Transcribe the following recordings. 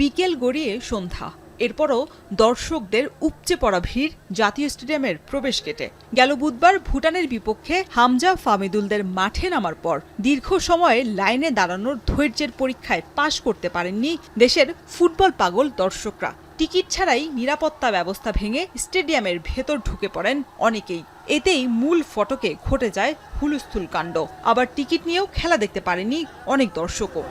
বিকেল গড়িয়ে সন্ধ্যা, এরপরও দর্শকদের উপচে পড়া ভিড় জাতীয় স্টেডিয়ামের প্রবেশ গেটে। গেল বুধবার ভুটানের বিপক্ষে হামজা ফাহমিদুলদের মাঠে নামার পর দীর্ঘ সময়ে লাইনে দাঁড়ানোর ধৈর্যের পরীক্ষায় পাশ করতে পারেননি দেশের ফুটবল পাগল দর্শকরা। টিকিট ছাড়াই নিরাপত্তা ব্যবস্থা ভেঙে স্টেডিয়ামের ভেতর ঢুকে পড়েন অনেকেই। এতেই মূল ফটকে ঘটে যায় হুলস্থুল কাণ্ড। আবার টিকিট নিয়েও খেলা দেখতে পারেনি অনেক দর্শকও।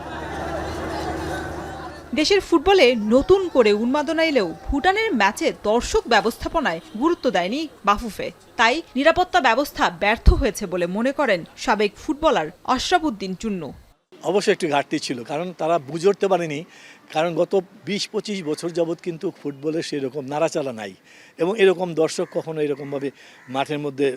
দেশের ফুটবলে নতুন করে উন্মাদনা এলেও ভুটানের ম্যাচে দর্শক ব্যবস্থাপনায় গুরুত্ব দেয়নি বাফুফে। তাই নিরাপত্তা ব্যবস্থা ব্যর্থ হয়েছে বলে মনে করেন সাবেক ফুটবলার আশরাফ উদ্দিন চুন্নু। অবশ্যই একটু ঘাটতি ছিল, কারণ তারা বুঝে উঠতে পারেনি। কারণ গত 20-25 বছর যাবৎ কিন্তু ফুটবলের সেরকম নাড়াচাড়া নাই এবং এরকম দর্শক কখনো এরকমভাবে মাঠের মধ্যে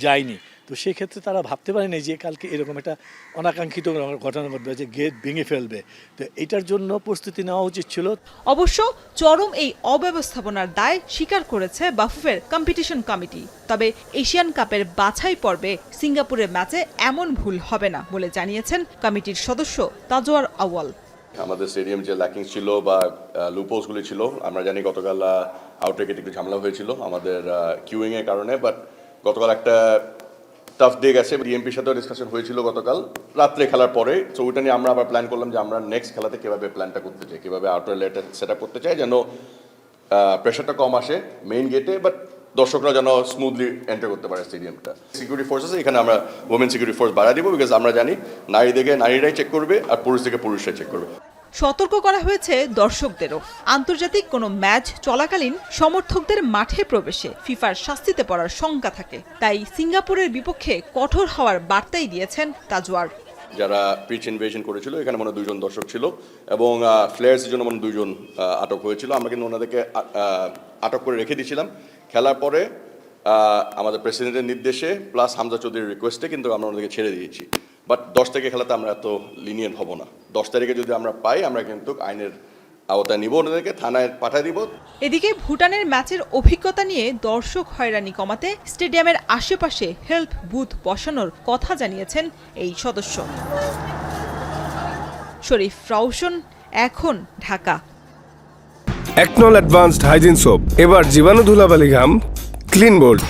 যায়নি। তো সেক্ষেত্রে তারা ভাবতে পারেনি যে কালকে এরকম একটা অনাকাঙ্ক্ষিত ঘটনা ঘটবে, যে গেট ভেঙে ফেলবে। তো এটার জন্য প্রস্তুতি নেওয়া উচিত ছিল। অবশ্য চরম এই অব্যবস্থাপনার দায় স্বীকার করেছে বাফুফের কম্পিটিশন কমিটি। তবে এশিয়ান কাপের বাছাই পর্বে সিঙ্গাপুরের ম্যাচে এমন ভুল হবে না বলে জানিয়েছেন কমিটির সদস্য তাজওয়ার আউয়াল। আমাদের স্টেডিয়াম যে ল্যাকিং ছিল বা লুপোলসগুলি ছিল, আমরা জানি গতকাল আউটরেকেট একটু ঝামেলা হয়েছিল আমাদের কিউইং এর কারণে, বাট গতকাল একটা টাফ ডে গেছে। ডিএমপির সাথেও ডিসকাশন হয়েছিল গতকাল রাত্রে খেলার পরে। সো ওইটা নিয়ে আমরা আবার প্ল্যান করলাম যে আমরা নেক্সট খেলাতে কীভাবে প্ল্যানটা করতে চাই, কীভাবে আউটার লেটে সেট আপ করতে চাই যেন প্রেশারটা কম আসে মেইন গেটে, বাট দর্শকরা যেন স্মুথলি এন্টার করতে পারে স্টেডিয়ামটা। সিকিউরিটি ফোর্স আছে এখানে, আমরা ওমেন সিকিউরিটি ফোর্স বাড়াই দিব, বিকজ আমরা জানি নারীদেরকে নারীরাই চেক করবে আর পুরুষদেরকে পুরুষরাই চেক করবে। সতর্ক করা হয়েছে দর্শকদেরও। আন্তর্জাতিক কোনো ম্যাচ চলাকালীন সমর্থকদের মাঠে প্রবেশে ফিফার শাস্তিতে পড়ার শঙ্কা থাকে। তাই সিঙ্গাপুরের বিপক্ষে কঠোর হওয়ার বার্তাই দিয়েছেন তাজওয়ার। যারা প্রিচ ইনভেশন করেছিল এখানে মনে 2 জন দর্শক ছিল এবং ফ্লেয়ার্সের জন্য মনে 2 জন আটক হয়েছিল। আমরা কিন্তু ওনাদেরকে আটক করে রেখে দিয়েছিলাম। খেলার পরে আমাদের প্রেসিডেন্টের নির্দেশে প্লাস হামজা চৌধুরীর রিকোয়েস্টে কিন্তু আমরা ওনাদেরকে ছেড়ে দিয়েছি। বাট 10 তারিখে খেলাতে আমরা এত লিনিয়েন্ট হব না। 10 তারিখে যদি আমরা পাই আমরা কিন্তু আইনের আওতায় নিব, ওনাদেরকে থানায় পাঠিয়ে দিব। এদিকে ভুটানের ম্যাচের অভিজ্ঞতা নিয়ে দর্শক হয়রানি কমাতে স্টেডিয়ামের আশেপাশে হেল্প বুথ বসানোর কথা জানিয়েছেন এই সদস্য। শরীফ রাউশন, এখন, ঢাকা। একনল অ্যাডভান্সড হাইজিন সোপ, এবার জীবাণু ধুলাবালি ঘাম ক্লিন বোল্ড।